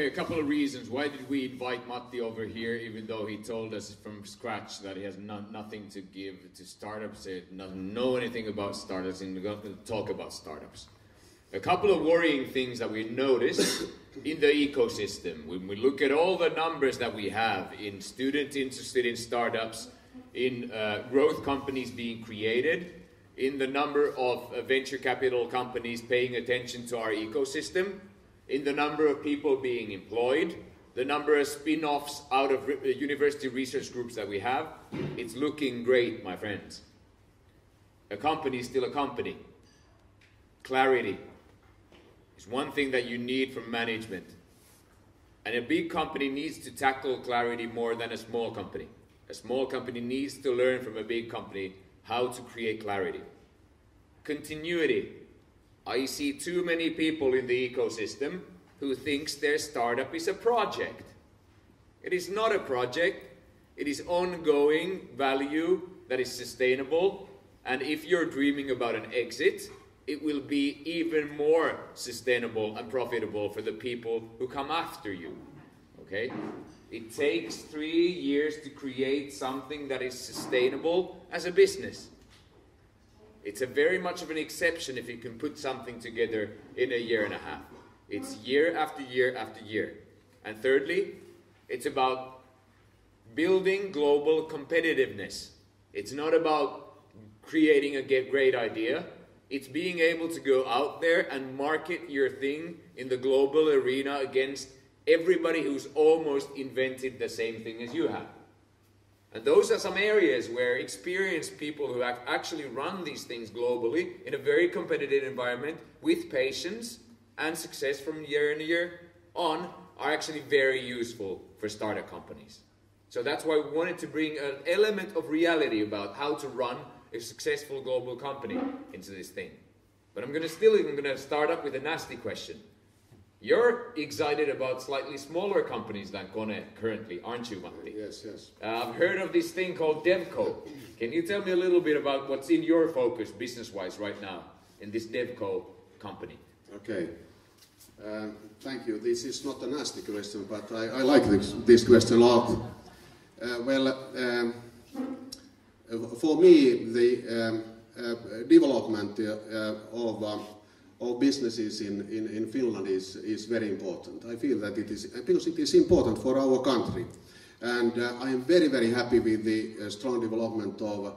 Okay, a couple of reasons. Why did we invite Matti over here, even though he told us from scratch that he has nothing to give to startups, he doesn't know anything about startups, and we're going to talk about startups. A couple of worrying things that we noticed in the ecosystem. When we look at all the numbers that we have in students interested in startups, in growth companies being created, in the number of venture capital companies paying attention to our ecosystem, in the number of people being employed, the number of spin-offs out of university research groups that we have, it's looking great, my friends. A company is still a company. Clarity is one thing that you need from management. And a big company needs to tackle clarity more than a small company. A small company needs to learn from a big company how to create clarity. Continuity. I see too many people in the ecosystem who thinks their startup is a project. It is not a project. It is ongoing value that is sustainable. And if you're dreaming about an exit, it will be even more sustainable and profitable for the people who come after you. Okay? It takes 3 years to create something that is sustainable as a business. It's a very much of an exception if you can put something together in a year and a half. It's year after year after year. And thirdly, it's about building global competitiveness. It's not about creating a great idea. It's being able to go out there and market your thing in the global arena against everybody who's almost invented the same thing as you have. And those are some areas where experienced people who have actually run these things globally in a very competitive environment with patience and success from year in year on are actually very useful for startup companies. So that's why we wanted to bring an element of reality about how to run a successful global company into this thing. But I'm going to start up with a nasty question. You're excited about slightly smaller companies than Kone currently, aren't you, Matti? Yes, yes. I've heard of this thing called DevCo. Can you tell me a little bit about what's in your focus business-wise right now in this DevCo company? Okay. Thank you. This is not a nasty question, but I like this question a lot. For me, the development of businesses in Finland is very important. I feel that because it is important for our country. And I am very, very happy with the strong development of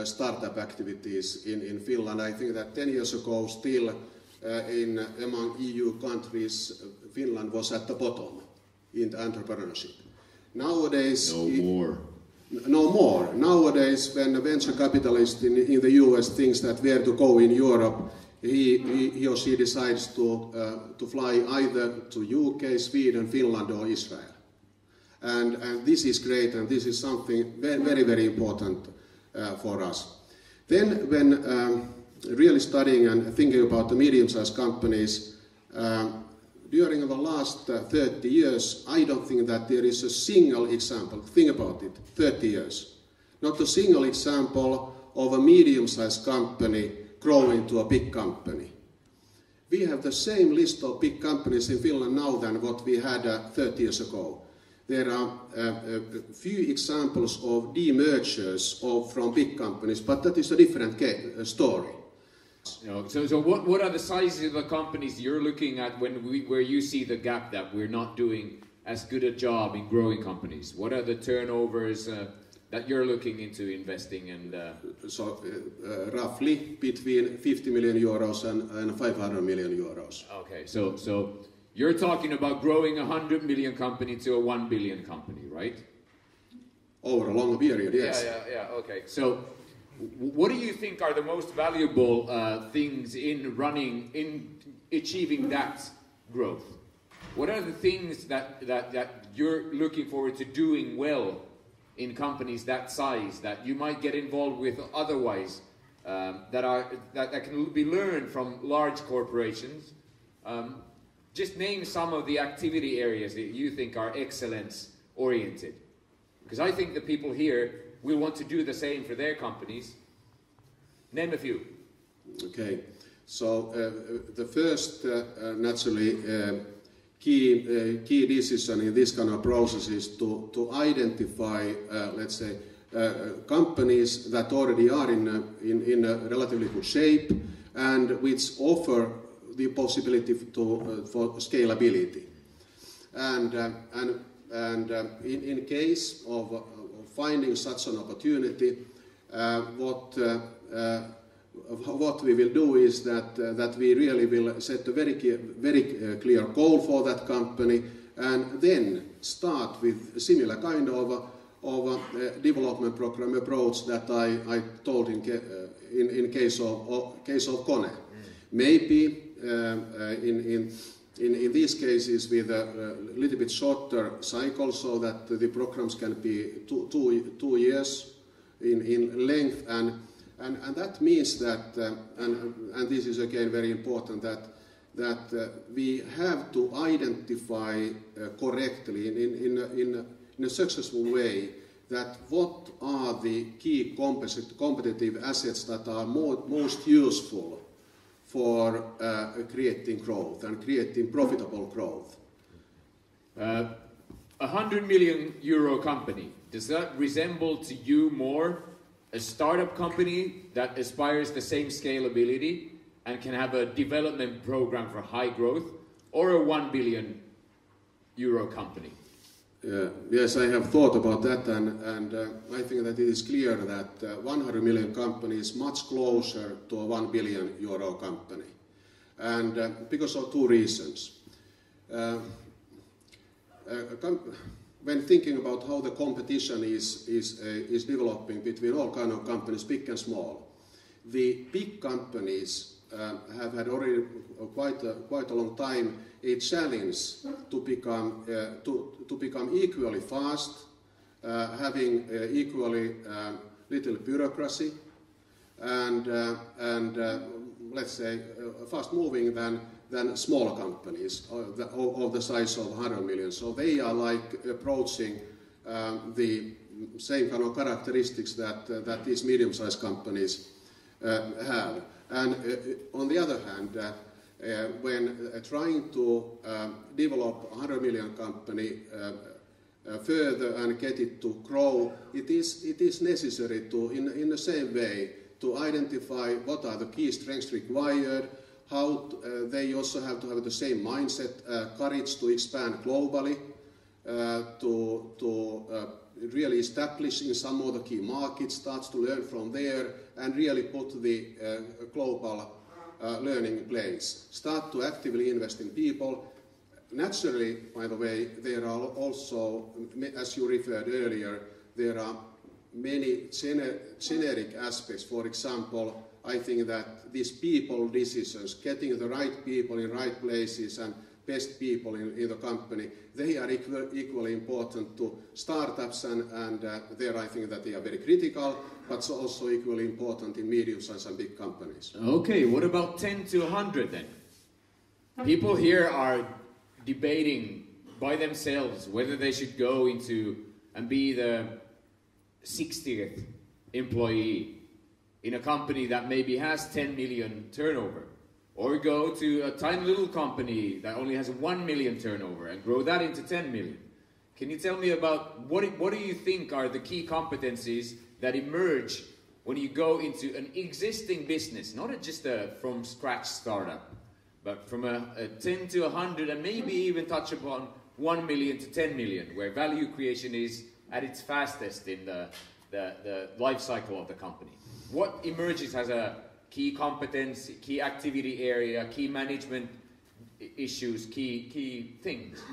startup activities in Finland. I think that 10 years ago, still among EU countries, Finland was at the bottom in entrepreneurship. Nowadays... No more. Nowadays, when a venture capitalist in the US thinks that where to go in Europe, he or she decides to fly either to UK, Sweden, Finland or Israel. And this is great, and this is something very, very important for us. Then when really studying and thinking about the medium-sized companies, during the last 30 years, I don't think that there is a single example, think about it, 30 years, not a single example of a medium-sized company growing to a big company. We have the same list of big companies in Finland now than what we had 30 years ago. There are a few examples of demergers from big companies, but that is a different story. So what are the sizes of the companies you're looking at where you see the gap that we're not doing as good a job in growing companies? What are the turnovers that you're looking into investing in? Roughly between 50 million euros and 500 million euros. Okay, so you're talking about growing a 100 million company to a 1 billion company, right? Over a long period, yes. Yeah, okay. So what do you think are the most valuable things in achieving that growth? What are the things that you're looking forward to doing well in companies that size that you might get involved with otherwise that can be learned from large corporations? Just name some of the activity areas that you think are excellence oriented, because I think the people here will want to do the same for their companies. Name a few. Okay, so the first naturally key decision in this kind of process is to identify, let's say, companies that already are in a relatively good shape and which offer the possibility for scalability. And in case of finding such an opportunity, what we will do is that we really will set a very clear goal for that company and then start with a similar kind of development program approach that I told in case of KONE. Maybe in these cases with a little bit shorter cycle, so that the programs can be 2 years in length, and that means that and this is again very important, that we have to identify correctly in a successful way that what are the key competitive assets that are most useful for creating growth and creating profitable growth. 100 million euro company, does that resemble to you more a startup company that aspires the same scalability and can have a development program for high growth, or a 1 billion euro company? Yes, I have thought about that, and I think that it is clear that 100 million company is much closer to a 1 billion euro company, and because of two reasons. When thinking about how the competition is developing between all kind of companies, big and small, the big companies have had already quite a long time a challenge to become equally fast, having equally little bureaucracy, and let's say fast moving than small companies of the size of 100 million. So they are like approaching the same kind of characteristics that these medium-sized companies have. And on the other hand, when trying to develop a 100 million company further and get it to grow, it is necessary to, in the same way, to identify what are the key strengths required, how they also have to have the same mindset, courage to expand globally, to really establish in some of the key markets, starts to learn from there, and really put the global learning in place. Start to actively invest in people. Naturally, by the way, there are also, as you referred earlier, there are many generic aspects. For example, I think that these people decisions, getting the right people in right places and best people in the company, they are equally important to startups, and there I think that they are very critical, but also equally important in medium-sized and big companies. Okay, what about 10 to 100 then? People here are debating by themselves whether they should go into and be the 60th employee in a company that maybe has 10 million turnover, or go to a tiny little company that only has 1 million turnover and grow that into 10 million. Can you tell me about what do you think are the key competencies that emerge when you go into an existing business, not just a from scratch startup, but from a 10 to 100 and maybe even touch upon 1 million to 10 million, where value creation is at its fastest in the life cycle of the company? What emerges as a key competence, key activity area, key management issues, key things?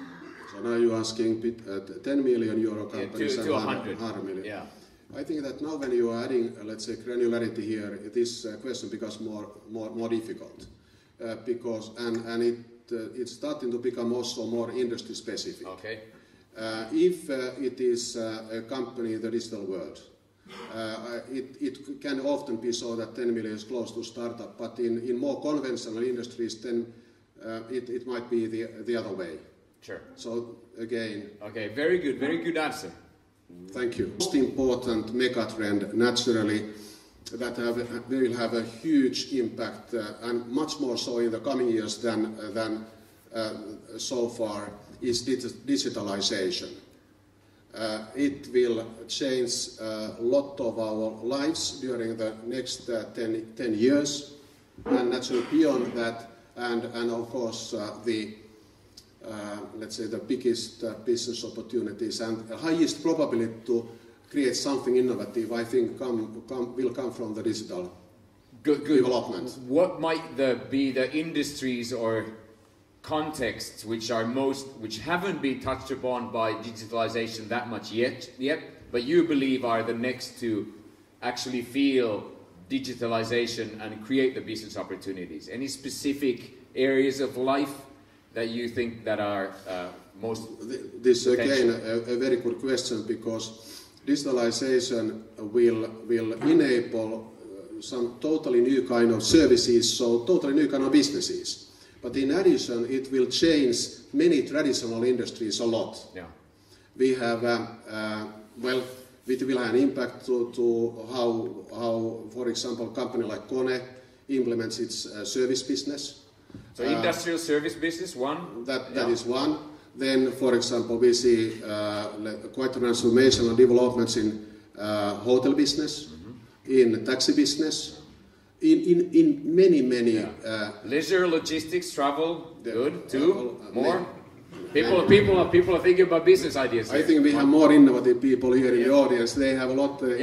So now you're asking 10 million euro companies to and 100 million. Yeah. I think that now when you are adding, let's say, granularity here, this question becomes more difficult because it's starting to become also more industry specific. Okay. If it is a company in the digital world, it can often be so that 10 million is close to startup, but in more conventional industries, then it might be the other way. Sure. So again. Okay, very good answer. Thank you. Most important megatrend, naturally, that will have a huge impact, and much more so in the coming years than so far is digitalization. It will change a lot of our lives during the next 10 years, and naturally beyond that, and of course let's say the biggest business opportunities and the highest probability to create something innovative, I think, will come from the digital development. What might be the industries or contexts which haven't been touched upon by digitalization that much yet, but you believe are the next to actually feel digitalization and create the business opportunities? Any specific areas of life that you think that are most This again a very good question, because digitalization will enable some totally new kind of services, so totally new kind of businesses. But in addition, it will change many traditional industries a lot. Yeah. We have, well, it will have an impact to how, for example, a company like KONE implements its service business. So industrial service business, one? That is one. Then, for example, we see quite transformational developments in hotel business, in taxi business, in many. Leisure, logistics, travel, good too. More. People are thinking about business ideas. I think we have more innovative people here in the audience. They have a lot. But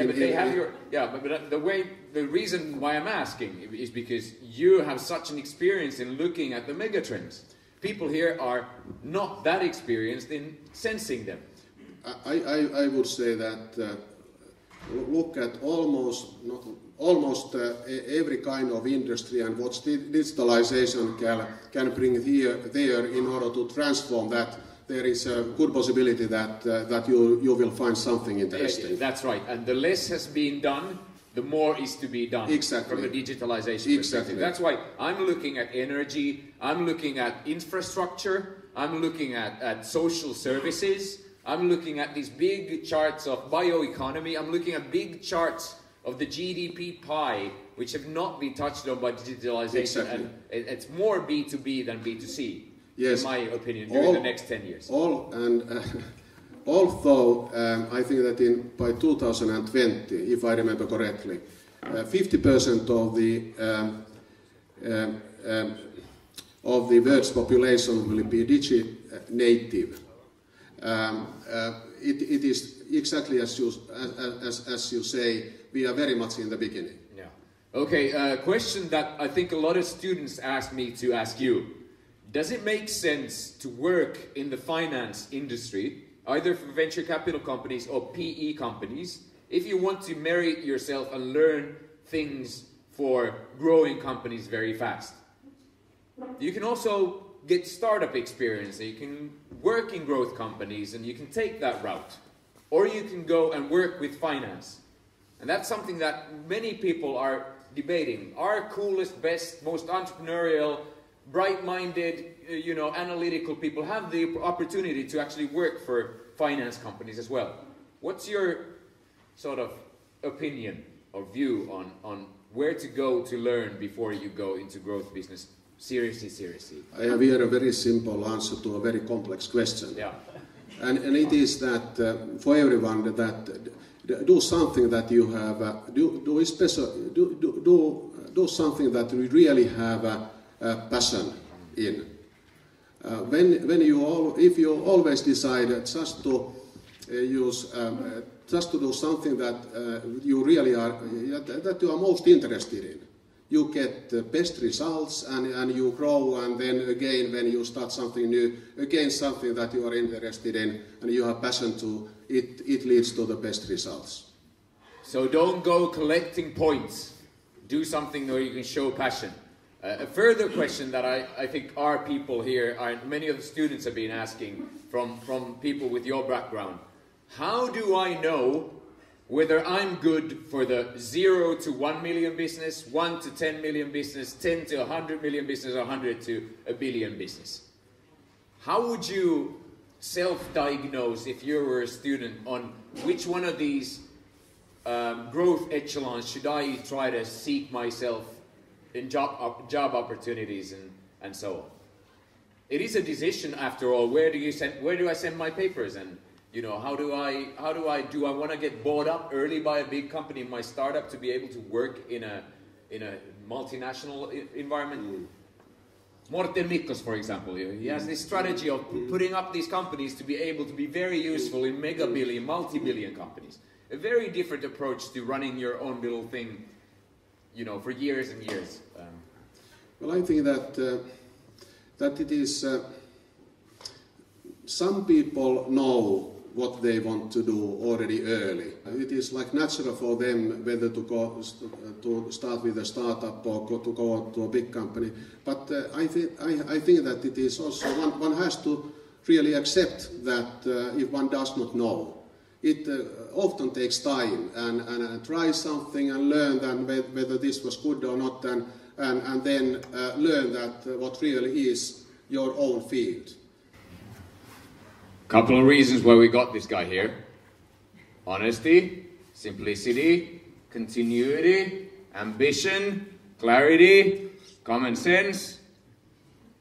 the reason why I'm asking is because you have such an experience in looking at the megatrends. People here are not that experienced in sensing them. I would say that look at almost every kind of industry and what digitalization can bring there in order to transform that. There is a good possibility that you will find something interesting. Yeah, that's right. And the less has been done, the more is to be done. Exactly. From a digitalization perspective. Exactly. That's why I'm looking at energy, I'm looking at infrastructure, I'm looking at social services, I'm looking at these big charts of bioeconomy, I'm looking at big charts of the GDP pie, which have not been touched on by digitalization. Exactly. And it's more B2B than B2C, yes. in my opinion, during the next 10 years. Although I think that by 2020, if I remember correctly, 50% of the world's population will be native. It is exactly as you say. We are very much in the beginning. Yeah. Okay. A question that I think a lot of students ask me to ask you: does it make sense to work in the finance industry, either for venture capital companies or PE companies, if you want to marry yourself and learn things for growing companies very fast? You can also get startup experience, you can work in growth companies, and you can take that route. Or you can go and work with finance. And that's something that many people are debating. Our coolest, best, most entrepreneurial, bright-minded, analytical people have the opportunity to actually work for finance companies as well. What's your sort of opinion or view on where to go to learn before you go into growth business seriously? I have here a very simple answer to a very complex question. Yeah. And it is that for everyone that do something that you have do something that you really have a passion in. If you always decide just to do something that you really are that you are most interested in, you get the best results and you grow, and then again when you start something new, again something that you are interested in and you have passion to, it leads to the best results. So don't go collecting points. Do something where you can show passion. A further question that I think our people here, many of the students have been asking from people with your background. How do I know whether I'm good for the 0 to 1 million business, 1 to 10 million business, 10 to 100 million business, 100 to a billion business? How would you self-diagnose if you were a student on which one of these growth echelons should I try to seek myself in job opportunities and so on? it is a decision after all. Where do I send my papers, and you know, how do I want to get bought up early by a big company in my startup to be able to work in a multinational environment? Morten Mikkos, for example, he has this strategy of putting up these companies to be able to be very useful in mega-billion, multi-billion companies. A very different approach to running your own little thing, you know, for years and years. Well, I think that it is, some people know what they want to do already early. It is like natural for them whether to start with a startup or to go to a big company. But I think that it is also, one has to really accept that if one does not know. It often takes time and try something and learn then whether this was good or not, and then learn that what really is your own field. Couple of reasons why we got this guy here. Honesty, simplicity, continuity, ambition, clarity, common sense,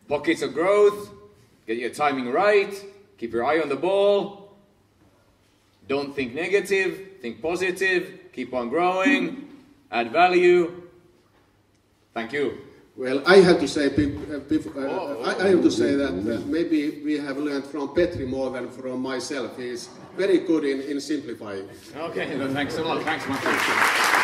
pockets of growth, get your timing right, keep your eye on the ball, don't think negative, think positive, keep on growing, add value. Thank you. Well, I have to say, I have to say that maybe we have learned from Petri more than from myself. He is very good in simplifying. Okay, thanks a lot. Thanks, Matti.